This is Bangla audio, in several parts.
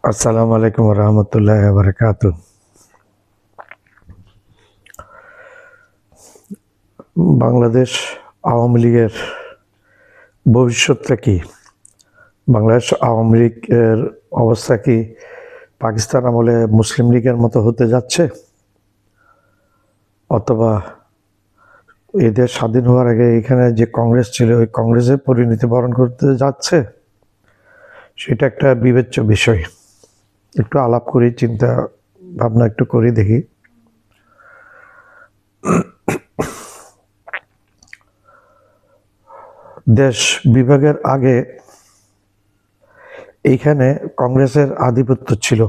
আসসালামু আলাইকুম রহমতুল্লাহ বারকাত। বাংলাদেশ আওয়ামী লীগের ভবিষ্যৎটা কি? বাংলাদেশ আওয়ামী লীগের অবস্থা কি পাকিস্তান আমলে মুসলিম লীগের মতো হতে যাচ্ছে, অথবা এদের স্বাধীন হওয়ার আগে এখানে যে কংগ্রেস ছিল ওই কংগ্রেসের পরিণতি বরণ করতে যাচ্ছে? সেটা একটা বিবেচ্য বিষয়। একটু আলাপ করি, চিন্তা ভাবনা একটু করি, দেখি। দেশ বিভাগের আগে এইখানে কংগ্রেসের আধিপত্য ছিল।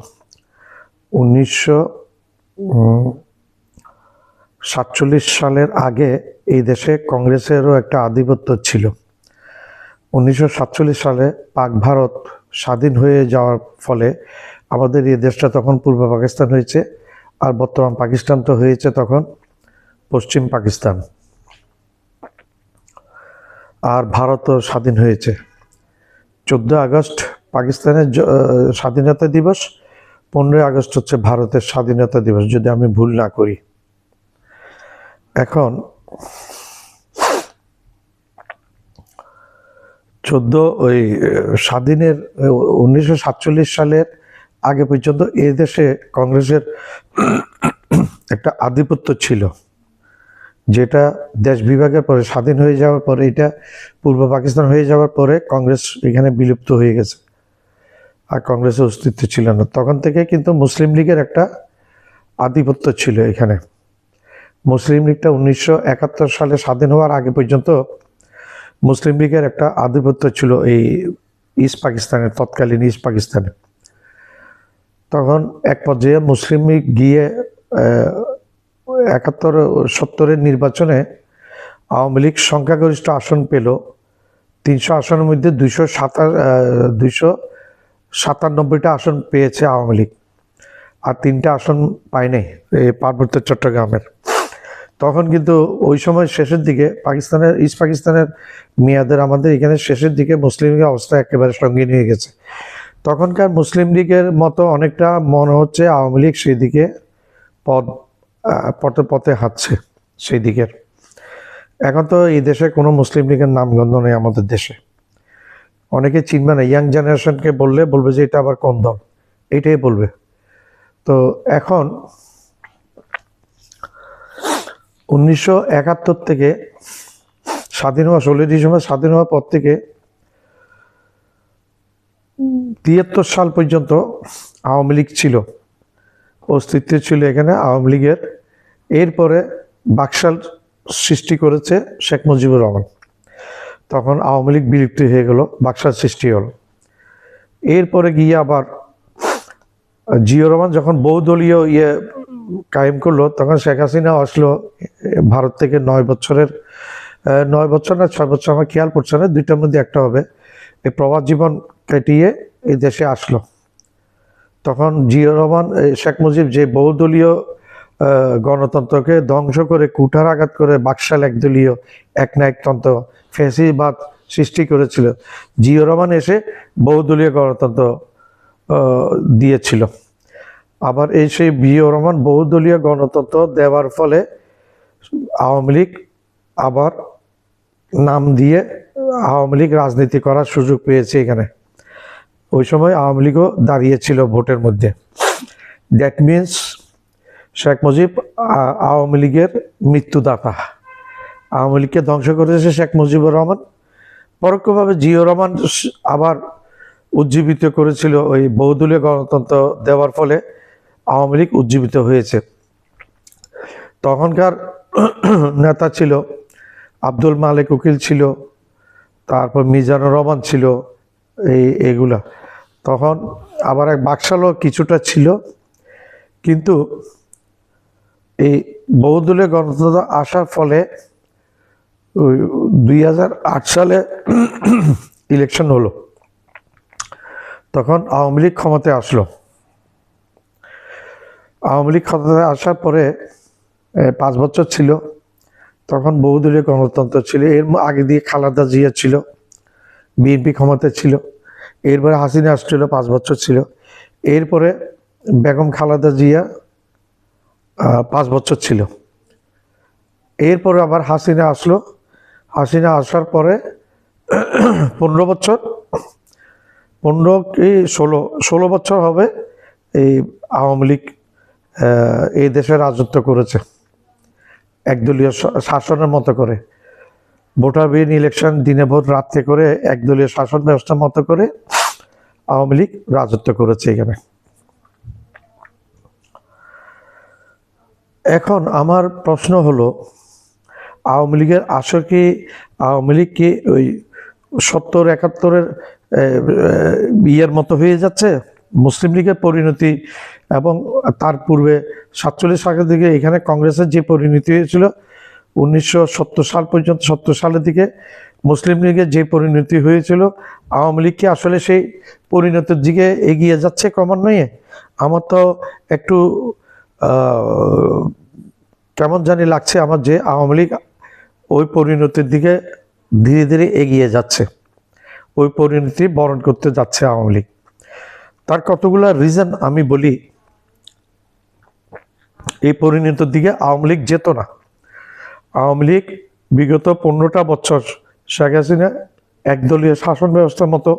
1947 সালের আগে এই দেশে কংগ্রেসেরও একটা আধিপত্য ছিল। 1947 সালে পাক ভারত স্বাধীন হয়ে যাওয়ার ফলে আমাদের এই দেশটা তখন পূর্ব পাকিস্তান হয়েছে, আর বর্তমান পাকিস্তান তো হয়েছে তখন পশ্চিম পাকিস্তান। আর ভারতও স্বাধীন হয়েছে। 14 আগস্ট পাকিস্তানের স্বাধীনতা দিবস, 15 আগস্ট হচ্ছে ভারতের স্বাধীনতা দিবস, যদি আমি ভুল না করি। এখন 1947 সালের আগে পর্যন্ত এই দেশে কংগ্রেসের একটা আধিপত্য ছিল, যেটা দেশ বিভাগের পরে স্বাধীন হয়ে যাওয়ার পরে, এটা পূর্ব পাকিস্তান হয়ে যাওয়ার পরে কংগ্রেস এখানে বিলুপ্ত হয়ে গেছে, আর কংগ্রেসের অস্তিত্ব ছিল না। তখন থেকে কিন্তু মুসলিম লীগের একটা আধিপত্য ছিল এখানে। মুসলিম লীগটা 1971 সালে স্বাধীন হওয়ার আগে পর্যন্ত মুসলিম লীগের একটা আধিপত্য ছিল এই ইস্ট পাকিস্তানে, তৎকালীন ইস্ট পাকিস্তানে। তখন এক পর্যায়ে মুসলিম লীগ গিয়ে 71-70 নির্বাচনে আওয়ামী লীগ সংখ্যাগরিষ্ঠ আসন পেল। 300 আসনের মধ্যে 297টা আসন পেয়েছে আওয়ামী লীগ, আর 3টা আসন পায়নি এই পার্বত্য চট্টগ্রামের। তখন কিন্তু ওই সময় শেষের দিকে পাকিস্তানের, ইস্ট পাকিস্তানের মেয়াদের আমাদের এখানে শেষের দিকে মুসলিম লীগের অবস্থা একেবারে সঙ্গীন হয়ে গেছে। তখনকার মুসলিম লীগের মতো অনেকটা মনে হচ্ছে আওয়ামী লীগ সেই দিকে পথে পথে হাঁটছে সেই দিকের। এখন তো এই দেশে কোনো মুসলিম লীগের নামগন্ধ নেই আমাদের দেশে। অনেকে চিনবে না, ইয়াং জেনারেশনকে বলবে যে এটা আবার কোন দল, এইটাই বলবে। তো এখন 1971 থেকে স্বাধীন হওয়া, 16 ডিসেম্বর স্বাধীন হওয়ার পর থেকে 73 সাল পর্যন্ত আওয়ামী লীগ ছিল, অস্তিত্ব ছিল এখানে আওয়ামী লীগের। এরপরে বাকশাল সৃষ্টি করেছে শেখ মুজিবুর রহমান। তখন আওয়ামী লীগ বিলুপ্ত হয়ে গেল, বাকশাল সৃষ্টি হল। এরপরে গিয়ে আবার জিয়াউর রহমান যখন বহুদলীয় কায়েম করলো, তখন শেখ হাসিনা আসলো ভারত থেকে 9 বছর না 6 বছর, আমার খেয়াল পড়ছে না, দুইটার মধ্যে একটা হবে। এই প্রবাস জীবন কাটিয়ে এই দেশে আসলো। তখন জিয়াউর রহমান, শেখ মুজিব যে বহুদলীয় গণতন্ত্রকে ধ্বংস করে, কুঠার আঘাত করে বাকশাল একদলীয় একনায়কতন্ত্র, ফ্যাসিবাদ সৃষ্টি করেছিল। জিয়াউর রহমান এসে বহুদলীয় গণতন্ত্র দিয়েছিল। আবার এই সেই জিয়াউর রহমান বহুদলীয় গণতন্ত্র দেওয়ার ফলে আওয়ামী লীগ আবার নাম দিয়ে আওয়ামী লীগ রাজনীতি করার সুযোগ পেয়েছে এখানে। ওই সময় আওয়ামী লীগও দাঁড়িয়েছিল ভোটের মধ্যে। দ্যাট মিনস শেখ মুজিব আওয়ামী লীগের মৃত্যুদাতা। আওয়ামী লীগকে ধ্বংস করেছে শেখ মুজিবুর রহমান। পরোক্ষভাবে জিয়াউর রহমান আবার উজ্জীবিত করেছিল ওই বহুদলীয় গণতন্ত্র দেওয়ার ফলে আওয়ামী লীগ উজ্জীবিত হয়েছে। তখনকার নেতা ছিল আব্দুল মালেক উকিল ছিল, তারপর মিজানুর রহমান ছিল, এইগুলা। তখন আবার এক বাকশালও কিছুটা ছিল। কিন্তু এই বহুদলীয় গণতন্ত্র আসার ফলে 2008 সালে ইলেকশন হলো, তখন আওয়ামী লীগ ক্ষমতায় আসলো। আওয়ামী লীগ ক্ষমতায় আসার পরে 5 বছর ছিল, তখন বহুদলীয় গণতন্ত্র ছিল। এর আগে দিয়ে খালেদা জিয়া ছিল, বিএনপি ক্ষমতায় ছিল। এরপরে হাসিনা আসছিল, 5 বছর ছিল। এরপরে বেগম খালেদা জিয়া 5 বছর ছিল। এরপরে আবার হাসিনা আসলো। হাসিনা আসার পরে 15 বছর, 15 কি 16 বছর হবে এই আওয়ামী লীগ এই দেশে রাজত্ব করেছে একদলীয় শাসনের মতো করে। ভোটারবিহীন ইলেকশন, দিনে ভোট রাত্রে করে একদলীয় শাসন ব্যবস্থার মতো করে আওয়ামী লীগ রাজত্ব করেছে এখানে। এখন আমার প্রশ্ন হলো, আওয়ামী লীগের আসলে কি আওয়ামী লীগ কি ওই 70-71-এর ইয়ের মতো হয়ে যাচ্ছে? মুসলিম লীগের পরিণতি এবং তার পূর্বে 47 সালের দিকে এখানে কংগ্রেসের যে পরিণতি হয়েছিল 1970 সাল পর্যন্ত, 70 সালের দিকে মুসলিম লীগের যে পরিণতি হয়েছিল, আওয়ামী লীগ কি আসলে সেই পরিণতির দিকে এগিয়ে যাচ্ছে ক্রমান্বয়ে? আমার তো একটু কেমন জানি লাগছে আমার, যে আওয়ামী লীগ ওই পরিণতির দিকে ধীরে ধীরে এগিয়ে যাচ্ছে, ওই পরিণতি বরণ করতে যাচ্ছে আওয়ামী লীগ। তার কতগুলো রিজন আমি বলি। এই পরিণতির দিকে আওয়ামী লীগ যেত না। আওয়ামী লীগ বিগত 15টা বছর শেখ হাসিনা একদলীয় শাসন ব্যবস্থার মতো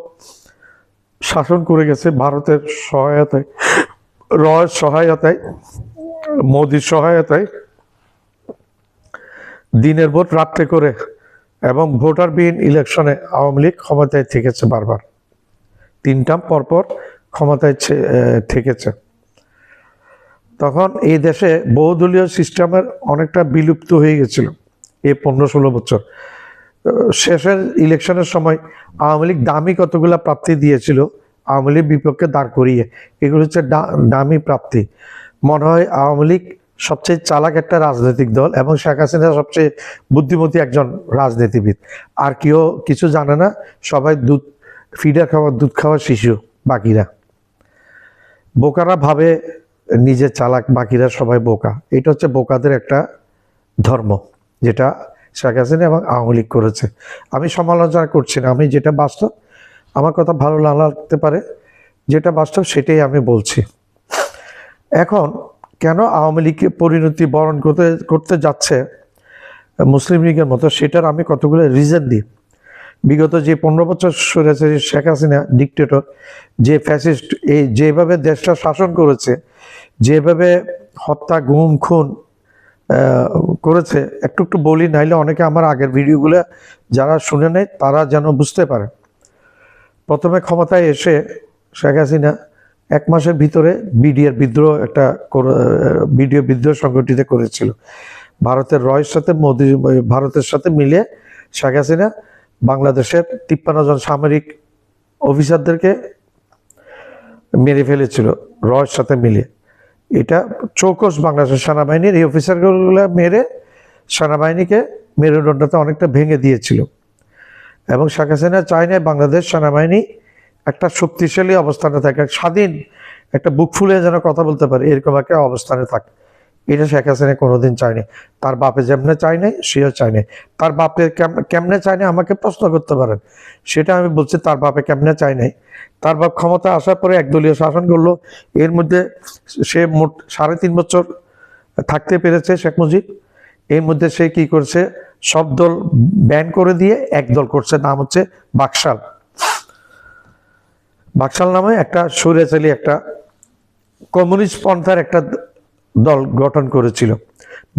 শাসন করে গেছে, ভারতের সহায়তায়, রয়ের সহায়তায়, মোদির সহায়তায়, দিনের ভোট রাত্রে করে, এবং ভোটারবিহীন ইলেকশনে আওয়ামী লীগ ক্ষমতায় থেকেছে বারবার, 3 টার্ম পরপর ক্ষমতায় থেকেছে। তখন এই দেশে বহুদলীয় সিস্টেমের অনেকটা বিলুপ্ত হয়ে গেছিল এই 15-16 বছর। শেষের ইলেকশনের সময় আওয়ামী লীগ দামি কতগুলো প্রার্থী দিয়েছিল আওয়ামী লীগ বিপক্ষে দাঁড় করিয়ে, এগুলো হচ্ছে দামি প্রার্থী। মনে হয় আওয়ামী লীগ সবচেয়ে চালাক একটা রাজনৈতিক দল এবং শেখ হাসিনা সবচেয়ে বুদ্ধিমতী একজন রাজনীতিবিদ। আর কেউ কিছু জানে না, সবাই ফিডার খাওয়ার, দুধ খাওয়ার শিশু। বাকিরা বোকারা ভাবে নিজে চালাক, বাকিরা সবাই বোকা। এটা হচ্ছে বোকাদের একটা ধর্ম, যেটা শেখ হাসিনা এবং আওয়ামী লীগ করেছে। আমি সমালোচনা করছি না, আমি যেটা বাস্তব, আমার কথা ভালো না লাগতে পারে, যেটা বাস্তব সেটাই আমি বলছি। এখন কেন আওয়ামী লীগ পরিণতি বরণ করতে যাচ্ছে মুসলিম লীগের মতো, সেটার আমি কতগুলো রিজন দিই। বিগত যে 15 বছর সরেছে শেখ হাসিনা ডিক্টেটর, যে ফ্যাসিস্ট, এই যেভাবে দেশটা শাসন করেছে, যেভাবে হত্যা, গুম, খুন করেছে, একটু বলি, নাইলে অনেকে আমার আগের ভিডিওগুলো যারা শুনে নেয় তারা যেন বুঝতে পারে। প্রথমে ক্ষমতায় এসে শেখ হাসিনা 1 মাসের ভিতরে বিডিআর বিদ্রোহ, একটা বিদ্রোহ সংগঠিত করেছিল। ভারতের রয়ের সাথে, ভারতের সাথে মিলে শেখ হাসিনা বাংলাদেশের 53 জন সামরিক অফিসারদেরকে মেরে ফেলেছিল রয়ের সাথে মিলে। এটা চৌকস বাংলাদেশের সেনাবাহিনীর এই অফিসারগুলো মেরে সেনাবাহিনীকে মেরুদণ্ডটা অনেকটা ভেঙে দিয়েছিল। এবং শেখ হাসিনা চায় না বাংলাদেশ সেনাবাহিনী একটা শক্তিশালী অবস্থানে থাকে, স্বাধীন, একটা বুক ফুলে যেন কথা বলতে পারে, এরকম একটা অবস্থানে থাকে। এটা শেখ হাসিনা কোনোদিন চায়নি। তার বাপে যেমনে চায় নাই, সেও চায় নাই। তার বাপে কেমনে চায় নাই আমাকে প্রশ্ন করতে পারেন, সেটা আমি বলছি। তার বাপে কেমনে চায় নাই, তার বাপ ক্ষমতা আসার পরে একদলীয় শাসন করলো। এর মধ্যে সে মোট 3.5 বছর থাকতে পেরেছে শেখ মুজিব। এর মধ্যে সে কি করছে, সব দল ব্যান করে দিয়ে একদল করছে, নাম হচ্ছে বাকশাল। বাকশাল নামে একটা স্বৈরাচারী, একটা কমিউনিস্ট পন্থার একটা দল গঠন করেছিল।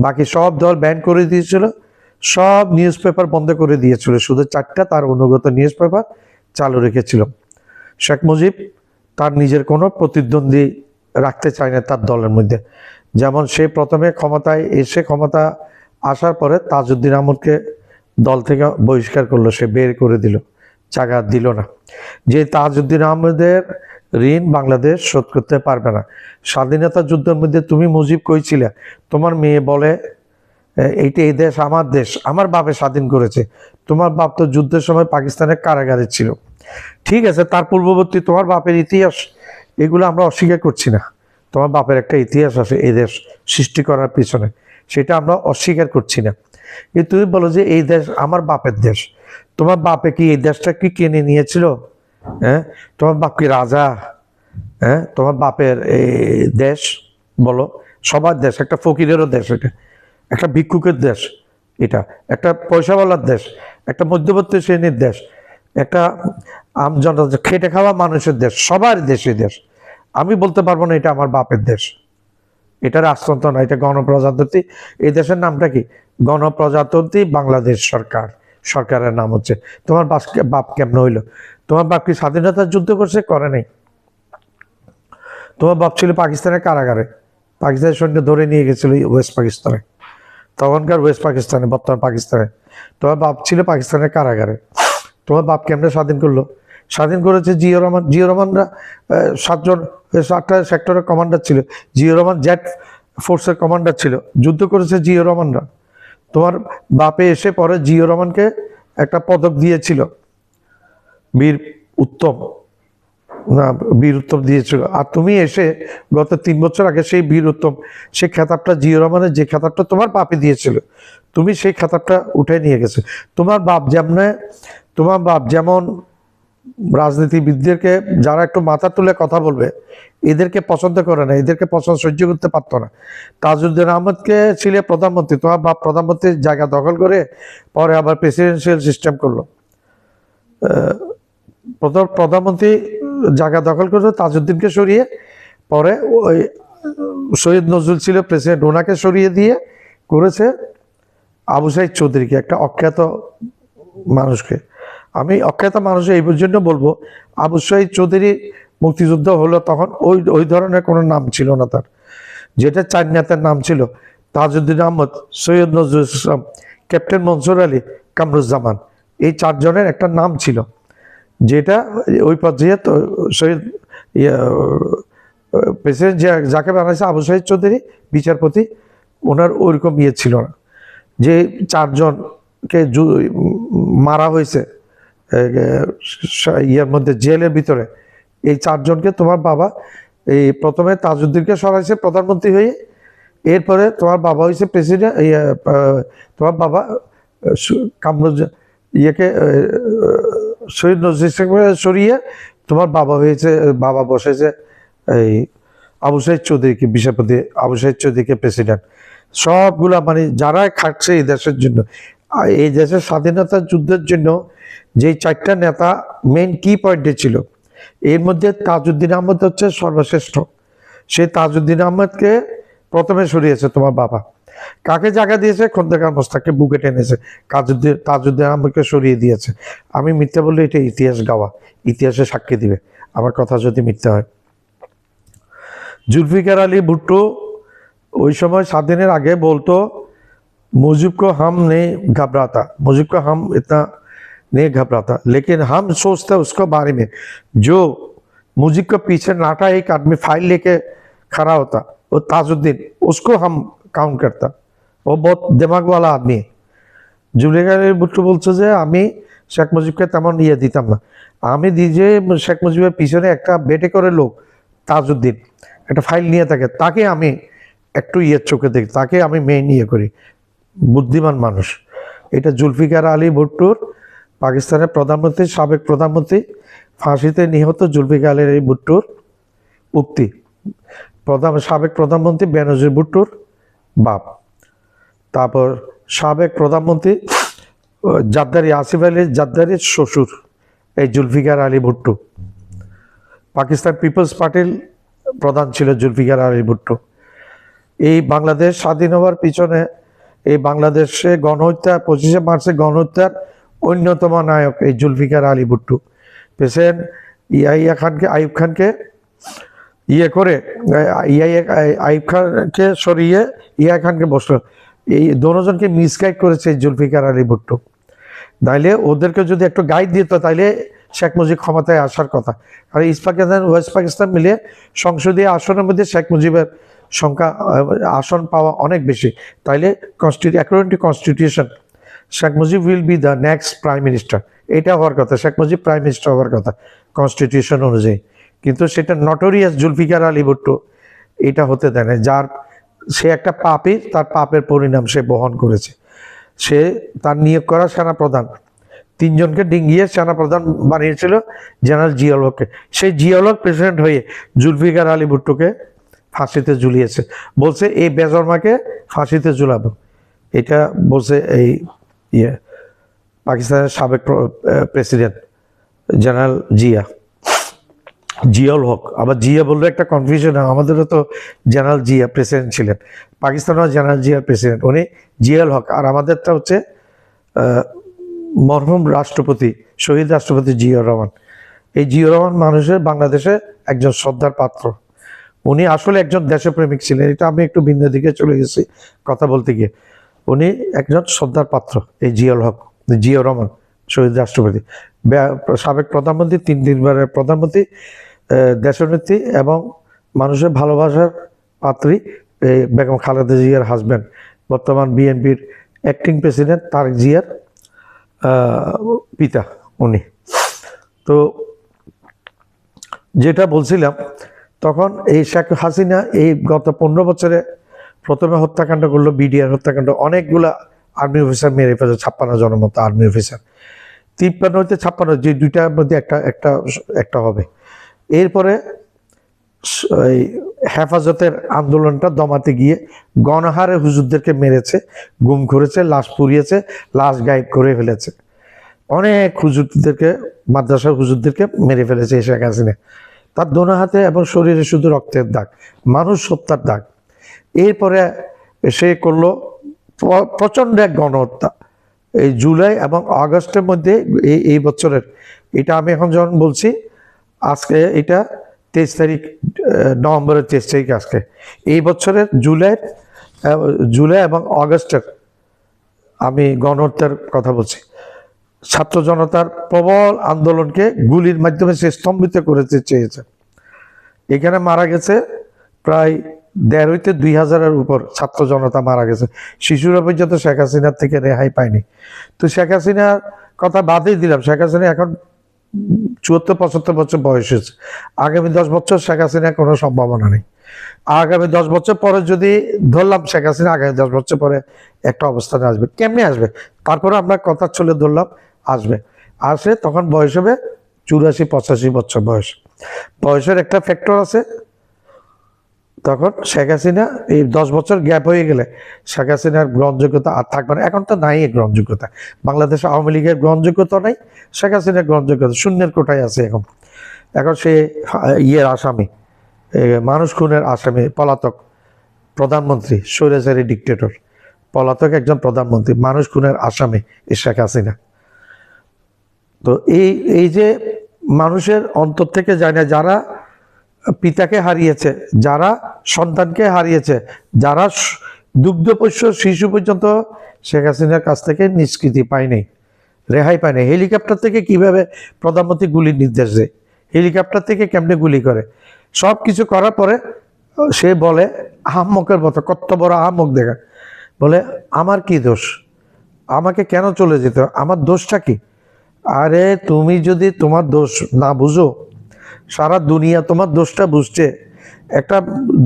বাকি সব দল ব্যান করে দিয়েছিল, সব নিউজ পেপার বন্ধ করে দিয়েছিল, শুধু 4টা তার অনুগত নিউজ পেপার চালু রেখেছিল। শেখ মুজিব তার নিজের কোনো প্রতিদ্বন্দ্বী রাখতে চায় না তার দলের মধ্যে। যেমন সে প্রথমে ক্ষমতায় এসে, ক্ষমতা আসার পরে তাজউদ্দিন আহমদকে দল থেকে বহিষ্কার করলো, সে বের করে দিল, জায়গা দিল না। যে তাজউদ্দিন আহমদের ঋণ বাংলাদেশ শোধ করতে পারবে না। স্বাধীনতা যুদ্ধের মধ্যে তুমি মুজিব কইছিলে, তোমার মেয়ে বলে এইটা, এই দেশ আমার দেশ, আমার বাপে স্বাধীন করেছে। তোমার বাপ তো যুদ্ধের সময় পাকিস্তানের কারাগারে ছিল। ঠিক আছে, তার পূর্ববর্তী তোমার বাপের ইতিহাস, এগুলো আমরা অস্বীকার করছি না। তোমার বাপের একটা ইতিহাস আছে এই দেশ সৃষ্টি করার পিছনে, সেটা আমরা অস্বীকার করছি না। কিন্তু তুমি বলো যে এই দেশ আমার বাপের দেশ। তোমার বাপে কি এই দেশটা কি কিনে নিয়েছিল? হ্যাঁ, তোমার বাপ কি রাজা? হ্যাঁ, তোমার বাপের এই দেশ বলো, সবার দেশ, একটা ফকিরেরও দেশ, এটা একটা ভিক্ষুকের দেশ, এটা একটা পয়সাওয়ালার দেশ, একটা মধ্যবর্তী শ্রেণীর দেশ, একটা আমজনতা খেটে খাওয়া মানুষের দেশ, সবার দেশই দেশ। আমি বলতে পারবো না এটা আমার বাপের দেশ, এটা রাজতন্ত্র না, এটা গণপ্রজাতন্ত্রী। এই দেশের নামটা কি? গণপ্রজাতন্ত্রী বাংলাদেশ সরকার। সরকারের নাম হচ্ছে। তোমার বাপ কেমন হইলো? তোমার বাপ কি স্বাধীনতার যুদ্ধ করছে? করে নাই। তোমার বাপ ছিল পাকিস্তানের কারাগারে, পাকিস্তানের সৈন্য ধরে নিয়ে গেছিল ওয়েস্ট পাকিস্তানে, তখনকার ওয়েস্ট পাকিস্তানে, বর্তমান পাকিস্তানে। তোমার বাপ ছিল পাকিস্তানের কারাগারে। তোমার বাপ কেমনে স্বাধীন করলো? স্বাধীন করেছে জিও রহমান। জিও রহমানরা 7টা সেক্টরের কমান্ডার ছিল। জিও রহমান জেট ফোর্সের কমান্ডার ছিল, যুদ্ধ করেছে জিও রহমানরা। তোমার বাপে এসে পরে জিও রহমানকে একটা পদক দিয়েছিল, বীর উত্তম, না বীর উত্তম দিয়েছিল। আর তুমি এসে গত 3 বছর আগে সেই বীর উত্তম, সেই খেতাবটা জিও রহমানের যে খেতাবটা তোমার বাপে দিয়েছিল, তুমি সেই খেতাবটা উঠে নিয়ে গেছে। তোমার বাপ যেমন রাজনীতিবিদদেরকে, যারা একটু মাথা তুলে কথা বলবে, এদেরকে পছন্দ করে না, এদেরকে পছন্দ সহ্য করতে পারতো না। তাজউদ্দিন আহমদকে ছিল প্রধানমন্ত্রী, তোমার বাপ প্রধানমন্ত্রীর জায়গা দখল করে পরে আবার প্রেসিডেন্সিয়াল সিস্টেম করলো। প্রধানমন্ত্রী জায়গা দখল করে তাজউদ্দিনকে সরিয়ে, পরে ওই শহীদ নজরুল ছিল প্রেসিডেন্ট, ওনাকে সরিয়ে দিয়ে করেছে আবু সাইদ চৌধুরীকে, একটা অখ্যাত মানুষকে। আমি অখ্যাত মানুষ এই জন্য বলবো, আবু সাইদ চৌধুরী মুক্তিযুদ্ধ হলো তখন ওই ধরনের কোনো নাম ছিল না তার। যেটা 4 নেতার নাম ছিল, তাজউদ্দিন আহমদ, সৈয়দ নজরুল ইসলাম, ক্যাপ্টেন মনসুর আলী, কামরুজ্জামান, এই 4 জনের একটা নাম ছিল, যেটা ওই পর্যায়ে তো শহীদ প্রেসিডেন্ট যাকে বানাইছে আবু সাইদ চৌধুরী বিচারপতি, ওনার ওইরকম ইয়ে ছিল না। যে 4 জনকে মারা হয়েছে ইয়ের মধ্যে, জেলের ভিতরে, এই 4 জনকে তোমার বাবা এই প্রথমে তাজউদ্দিনকে সরাইছে প্রধানমন্ত্রী হয়ে, এরপরে তোমার বাবা হয়েছে প্রেসিডেন্ট, তোমার বাবা কামরুজ ইয়েকে শহীদ নজরুল ইসলামকে সরিয়ে তোমার বাবা হয়েছে, বাবা বসেছে এই আবু সাইদ চৌধুরীকে বিচারপতি, আবু সাইদ চৌধুরীকে প্রেসিডেন্ট। সবগুলা মানে যারা খাটছে এই দেশের জন্য, এই দেশের স্বাধীনতার যুদ্ধের জন্য, যেই 4টা নেতা মেইন কি পয়েন্টে ছিল, এর মধ্যে তাজউদ্দিন আহমদ হচ্ছে সর্বশ্রেষ্ঠ। সেই তাজউদ্দিন আহমদকে প্রথমে সরিয়েছে তোমার বাবা। কাকে জায়গা দিয়েছে? খন্দকার মোস্তাককে বুকে টেনেছে, তাজউদ্দিন আহমদকে সরিয়ে দিয়েছে। আমি মিথ্যা বললে এটা ইতিহাস গাওয়া, ইতিহাসে সাক্ষী দিবে আমার কথা যদি মিথ্যা হয়। जुल्फिकार अली भुट्टो ওই সময় স্বাধীনের আগে বলতো, मुझको को हम नहीं घबराता, मुझको को हम इतना नहीं घबराता, लेकिन हम सोचते उसको बारे में जो मुझको को पीछे नाटा एक आदमी फाइल लेके खड़ा होता, वो ताजुद्दीन, उसको हम काउंट करता, वो बहुत दिमाग वाला आदमी है। जुल्फिकार अली भुट्टो বলছে যে আমি শেখ মুজিবকে তেমন ইয়ে দিতাম না, আমি দিজে শেখ মুজিবের পিছনে একটা বেটে করে লোক তাজউদ্দিন একটা ফাইল নিয়ে থাকে, তাকে আমি একটু ইয়ের চোখে দেখি, তাকে আমি মেইন ইয়ে করি, বুদ্ধিমান মানুষ। এটা জুলফিকার আলী ভুট্টোর, পাকিস্তানের প্রধানমন্ত্রী, সাবেক প্রধানমন্ত্রী, ফাঁসিতে নিহত জুলফিকার আলী ভুট্টোর উক্তি। সাবেক প্রধানমন্ত্রী বেনজির ভুট্টোর বাপ। তারপর সাবেক প্রধানমন্ত্রী জাদ্দারি, আসিফ আলী জাদ্দারির শ্বশুর এই জুলফিকার আলী ভুট্টো। পাকিস্তান পিপলস পার্টির প্রধান ছিল জুলফিকার আলী ভুট্টো। এই বাংলাদেশ স্বাধীন হওয়ার পিছনে, এই বাংলাদেশে গণহত্যা, 25শে মার্চে গণহত্যার অন্যতম নায়ক এই জুলফিকার আলী ভুট্টো। প্রেসিডেন্ট আইয়ুব খানকে ইয়ে করে, আইয়ুব খানকে সরিয়ে ইয়া খানকে বসলো, এই দুজনকে মিসগাইড করেছে জুলফিকার আলী ভুট্টো। তাইলে ওদেরকে যদি একটু গাইড দিত, তাইলে শেখ মুজিব ক্ষমতায় আসার কথা। আর ইস্ট পাকিস্তান ওয়েস্ট পাকিস্তান মিলিয়ে সংসদীয় আসনের মধ্যে শেখ মুজিবের সংখ্যা, আসন পাওয়া অনেক বেশি। তাইলে according to constitution Sheikh Mujib will be the next prime minister, এটা হওয়ার কথা, শেখ মুজিব প্রাইম মিনিস্টার হওয়ার কথা কনস্টিটিউশন অনুযায়ী। কিন্তু সেটা নটোরিয়াস জুলফিকার আলী ভুট্টো এটা হতে দেয় না, যার সে একটা পাপী, তার পাপের পরিণাম সে বহন করেছে। সে তার নিয়োগ করা সেনাপ্রধান তিনজনকে ডিঙ্গিয়ে সেনাপ্রধান বানিয়েছিল জেনারেল জিয়াউল হককে। সেই জিয়াউল হক প্রেসিডেন্ট হয়ে জুলফিকার আলী ভুট্টোকে ফাঁসিতে ঝুলিয়েছে, বলছে এই বেজন্মাকে ফাঁসিতে ঝুলাবো। এটা বলছে এই পাকিস্তানের সাবেক প্রেসিডেন্ট জেনারেল জিয়াউল হক। আবার জিয়া বললে একটা কনফিউশন, আমাদেরও তো জেনারেল জিয়া প্রেসিডেন্ট ছিলেন, পাকিস্তানেও জেনারেল জিয়ার প্রেসিডেন্ট, উনি জিয়াউল হক। আর আমাদেরটা হচ্ছে মরহুম রাষ্ট্রপতি, শহীদ রাষ্ট্রপতি জিয়াউর রহমান। এই জিয়াউর রহমান মানুষের বাংলাদেশে একজন শ্রদ্ধার পাত্র। উনি আসলে একজন দেশপ্রেমিক ছিলেন, এটা আমি একটু ভিন্ন দিকে চলে গেছি কথা বলতে গিয়ে। উনি একজন শ্রদ্ধার পাত্র, এই জিয়াউল হক, জিয়াউর রহমান শহীদ রাষ্ট্রপতি, সাবেক প্রধানমন্ত্রী, 3 বারের প্রধানমন্ত্রী, দেশনেত্রী এবং মানুষের ভালোবাসার পাত্রী বেগম খালেদা জিয়ার হাজব্যান্ড, বর্তমান বিএনপির অ্যাক্টিং প্রেসিডেন্ট তারেক জিয়ার পিতা উনি। তো যেটা বলছিলাম, তখন এই শেখ হাসিনা এই গত 15 বছরে প্রথমে হত্যাকাণ্ড করলো, বিডিআর হত্যাকাণ্ড, অনেকগুলা আর্মি অফিসার মেরে ফেলে, 56 জনের মতো আর্মি অফিসার, 53 হইতে 56, যে দুইটার মধ্যে একটা হবে। এরপরে এই হেফাজতের আন্দোলনটা দমাতে গিয়ে গণহারে হুজুরদেরকে মেরেছে, গুম করেছে, লাশ পুড়িয়েছে, লাশ গায়েব করে ফেলেছে, অনেক হুজুরদেরকে, মাদ্রাসার হুজুরদেরকে মেরে ফেলেছে শেখ হাসিনা। তার দোনো হাতে এবং শরীরে শুধু রক্তের দাগ, মানুষ হত্যার দাগ। এরপরে সে করলো প্রচণ্ড এক গণহত্যা এই জুলাই এবং আগস্টের মধ্যে, এই বছরের, এটা আমি এখন যখন বলছি, আজকে এটা 23 তারিখ, নভেম্বরের 23 তারিখ আজকে, এই বছরের জুলাই এবং আগস্টের আমি গণহত্যার কথা বলছি। ছাত্র জনতার প্রবল আন্দোলনকে গুলির মাধ্যমে সে স্তম্ভিত করতে চেয়েছে। এখানে মারা গেছে প্রায় 1,500 হইতে 2,000-এর উপর ছাত্র জনতা মারা গেছে। শিশুরা পর্যন্ত শেখ হাসিনার থেকে রেহাই পায়নি। তো শেখ হাসিনার কথা বাদেই দিলাম, শেখ হাসিনা এখন 74-75 বছর বয়স হয়েছে। আগামী 10 বছর শেখ হাসিনার কোনো সম্ভাবনা নেই। আগামী 10 বছর পরে যদি ধরলাম শেখ হাসিনা আগামী 10 বছর পরে একটা অবস্থানে আসবে, কেমনে আসবে? তারপরে আমরা কথা চলে ধরলাম আসে তখন বয়স হবে 84-85 বছর বয়স। বয়সের একটা ফ্যাক্টর আছে। তখন শেখ হাসিনা এই 10 বছর গ্যাপ হয়ে গেলে শেখ হাসিনার গ্রহণযোগ্যতা আর থাকবে না। এখন তো নাই গ্রহণযোগ্যতা, বাংলাদেশ আওয়ামী লীগের গ্রহণযোগ্যতা নাই, শেখ হাসিনার গ্রহণযোগ্যতা শূন্যের কোটায় আছে। এখন সে আসামি, মানুষ খুনের আসামি, পলাতক প্রধানমন্ত্রী, স্বৈরাচারী ডিক্টেটর, পলাতক একজন প্রধানমন্ত্রী, মানুষ খুনের আসামি এই শেখ হাসিনা। তো এই যে মানুষের অন্তর থেকে যায় না, যারা পিতাকে হারিয়েছে, যারা সন্তানকে হারিয়েছে, যারা দুগ্ধপোষ্য শিশু পর্যন্ত শেখ হাসিনার কাছ থেকে নিষ্কৃতি পায়নি, রেহাই পায়নি। হেলিকপ্টার থেকে কিভাবে প্রধানমন্ত্রী গুলির নির্দেশ দেয়, হেলিকপ্টার থেকে কেমনে গুলি করে, সব কিছু করার পরে সে বলে আহাম্মকের মতো, কত বড় আহাম্মক দেখা, বলে আমার কি দোষ, আমাকে কেন চলে যেতে, আমার দোষটা কি? আরে তুমি যদি তোমার দোষ না বুঝো, সারা দুনিয়া তোমার দোষটা বুঝছে, একটা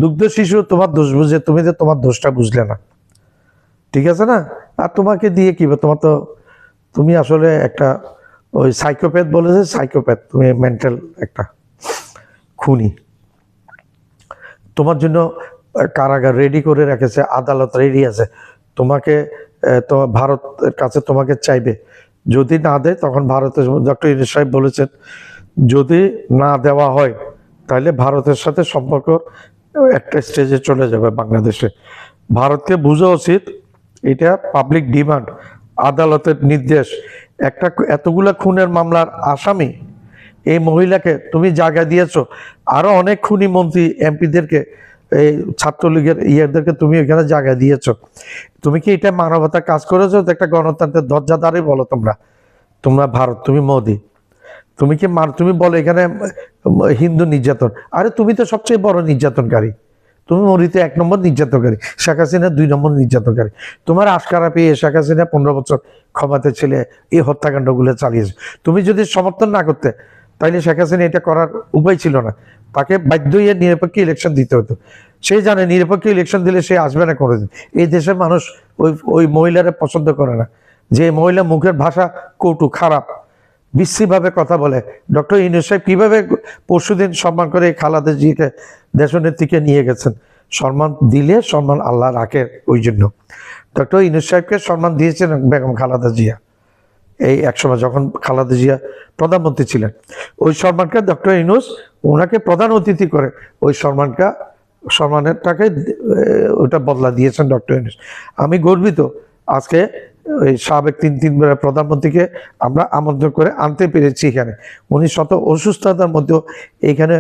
দুগ্ধ শিশু তোমার দোষ বুঝে, তুমি যে তোমার দোষটা বুঝলে না, ঠিক আছে না? আর তোমাকে দিয়ে কি, তুমি আসলে একটা ওই সাইকোপ্যাথ বলেছে, সাইকোপ্যাথ, তুমি মেন্টাল একটা খুনি। তোমার জন্য কারাগার রেডি করে রেখেছে, আদালত রেডি আছে, তোমাকে তোমার ভারতের কাছে তোমাকে চাইবে, যদি না দেয় তখন ভারতের, ডক্টর ইউনূস সাহেব বলেছেন যদি না দেওয়া হয় তাহলে ভারতের সাথে সম্পর্ক একটা স্টেজে চলে যাবে বাংলাদেশে। ভারতকে বোঝা উচিত এটা পাবলিক ডিমান্ড, আদালতের নির্দেশ। এতগুলা খুনের মামলার আসামি এই মহিলাকে তুমি জায়গা দিয়েছো, আরো অনেক খুনি মন্ত্রী এমপিদেরকে, এই ছাত্রলীগের ইয়েদেরকে তুমি এখানে জায়গা দিয়েছো। তুমি কি এটা মানবতার কাজ করেছো? একটা গণতন্ত্রের দরজাদারই বলো তোমরা ভারত, তুমি মোদি, তুমি কি তুমি বলো এখানে হিন্দু নির্যাতন? আরে তুমি তো সবচেয়ে বড় নির্যাতনকারী, তুমি মরিতে 1 নম্বর নির্যাতনকারী, শেখ হাসিনা 2 নম্বর নির্যাতনকারী। তোমার আশকারা পেয়ে শেখ হাসিনা 15 বছর ক্ষমতায় ছেলে এই হত্যাকাণ্ডগুলো চালিয়েছে। তুমি যদি সমর্থন না করতে তাইলে শেখ হাসিনা এটা করার উপায় ছিল না, তাকে বাধ্য হয়ে নিরপেক্ষ ইলেকশন দিতে হতো। সে জানে নিরপেক্ষ ইলেকশন দিলে সে আসবে না কোনোদিন। এই দেশের মানুষ ওই মহিলারা পছন্দ করে না, যে মহিলা মুখের ভাষা কটু, খারাপ, বিশ্রীভাবে কথা বলে, ডক্টর ইউনূস সাহেব কীভাবে পরশুদিন সম্মান করে খালেদা জিয়াকে দেশনেত্রীকে নিয়ে গেছেন। সম্মান দিলে সম্মান আল্লাহ রাখে, ওই জন্য ডক্টর ইউনূস সাহেবকে সম্মান দিয়েছেন বেগম খালেদা জিয়া। এই একসময় যখন খালেদা জিয়া প্রধানমন্ত্রী ছিলেন, ওই সম্মানকে ডক্টর ইউনূস ওনাকে প্রধান অতিথি করে ওই সম্মানের টাকে ওটা বদলা দিয়েছেন ডক্টর ইউনূস। আমি গর্বিত আজকে ওই সাবেক তিনবারের প্রধানমন্ত্রীকে আমরা আমন্ত্রণ করে আনতে পেরেছি এখানে। উনি শত অসুস্থতার মধ্যেও এইখানে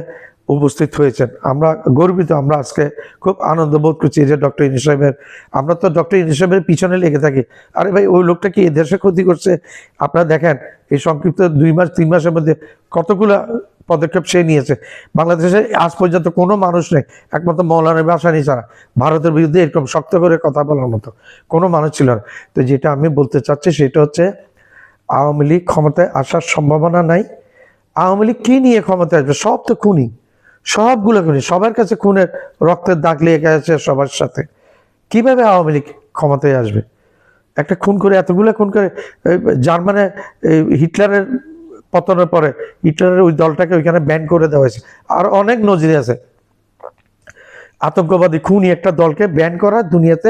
উপস্থিত হয়েছেন। আমরা গর্বিত, আমরা আজকে খুব আনন্দ বোধ করছি যে ডক্টর ইউনূস সাহেবের, আমরা তো ডক্টর ইউনূস সাহেবের পিছনে লেগে থাকি। আরে ভাই, ওই লোকটা কি দেশে ক্ষতি করছে? আপনারা দেখেন এই সংক্ষিপ্ত 2-3 মাসের মধ্যে কতগুলো পদক্ষেপ সে নিয়েছে। বাংলাদেশে আজ পর্যন্ত কোনো মানুষ নেই, একমাত্র মৌলানা ভাসানী ছাড়া, ভারতের বিরুদ্ধে এরকম শক্ত করে কথা বলার মতো কোনো মানুষ ছিল না। তো যেটা আমি বলতে চাচ্ছি সেটা হচ্ছে, আওয়ামী লীগ ক্ষমতায় আসার সম্ভাবনা নাই। আওয়ামী লীগ কী নিয়ে ক্ষমতায় আসবে? সব তো খুনি, সবগুলো খুনি, সবার কাছে খুনের রক্তের দাগ লেগে গেছে সবার সাথে। কিভাবে আওয়ামী লীগ ক্ষমতায় আসবে? একটা খুন করে, এতগুলো খুন করে, জার্মানে হিটলারের পতনের পরে হিটলারের ওই দলটাকে ওইখানে ব্যান করে দেওয়া হয়েছে। আর অনেক নজির আছে, আতঙ্কবাদী খুনি একটা দলকে ব্যান করা দুনিয়াতে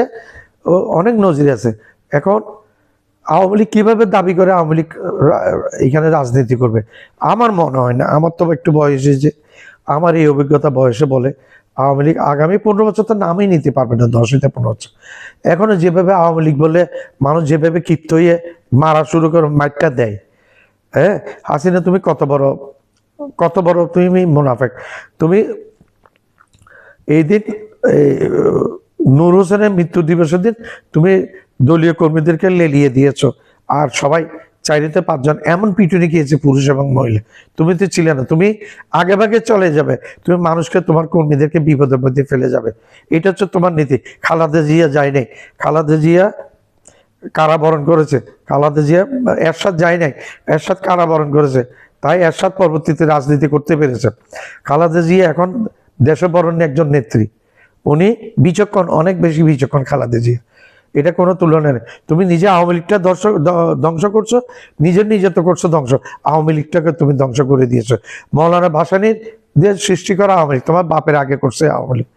অনেক নজির আছে। এখন আওয়ামী লীগ কীভাবে দাবি করে আওয়ামী লীগ এখানে রাজনীতি করবে? আমার মনে হয় না। আমার তো একটু বয়স হয়েছে, আমার এই অভিজ্ঞতা বয়সে বলে আওয়ামী লীগ আগামী 15 বছর তো নামই নিতে পারবে না, 10-15 বছর। এখনো যেভাবে আওয়ামী লীগ বলে মানুষ যেভাবে ক্ষিপ্ত হয়ে মারা শুরু করে, মাইটটা দেয়। হ্যাঁ, হাসিনা তুমি কত বড় তুমি মুনাফেক। তুমি এই দিন নূর হোসেনের মৃত্যু দিবসের দিন তুমি দলীয় কর্মীদেরকে লেলিয়ে দিয়েছ, আর সবাই 4-5 জন এমন পিটুনি খেয়েছে, পুরুষ এবং মহিলা। তুমি তো ছিলে না, তুমি আগে ভাগে চলে যাবে, তুমি মানুষকে, তোমার কর্মীদেরকে বিপদের মধ্যে ফেলে যাবে। এটা হচ্ছে তোমার নীতি। খালেদা জিয়া যায় নাই, খালেদা জিয়া কারাবরণ করেছে, খালেদা জিয়া, এরশাদ যায় নাই, এরশাদ কারাবরণ করেছে, তাই এরশাদ পরবর্তীতে রাজনীতি করতে পেরেছে। খালেদা জিয়া এখন দেশবরণ্য একজন নেত্রী, উনি বিচক্ষণ, অনেক বেশি বিচক্ষণ খালেদা জিয়া, এটা কোনো তুলনা নেই। তুমি নিজে আওয়ামী লীগটা ধ্বংস করছো, নিজে তো করছো ধ্বংস, আওয়ামী লীগটাকে তুমি ধ্বংস করে দিয়েছো। মৌলানা ভাসানীর দিয়ে সৃষ্টি করা আওয়ামী লীগ তোমার বাপের আগে করছে আওয়ামী লীগ।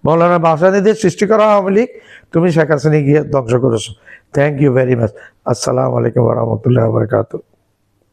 মৌলানা ভাসানী দিয়ে সৃষ্টি করা আওয়ামী লীগ তুমি শেখ হাসিনা গিয়ে ধ্বংস করেছো। Thank you very much. আসসালামু আলাইকুম ওয়া রাহমাতুল্লাহি ওয়া বারাকাতুহু।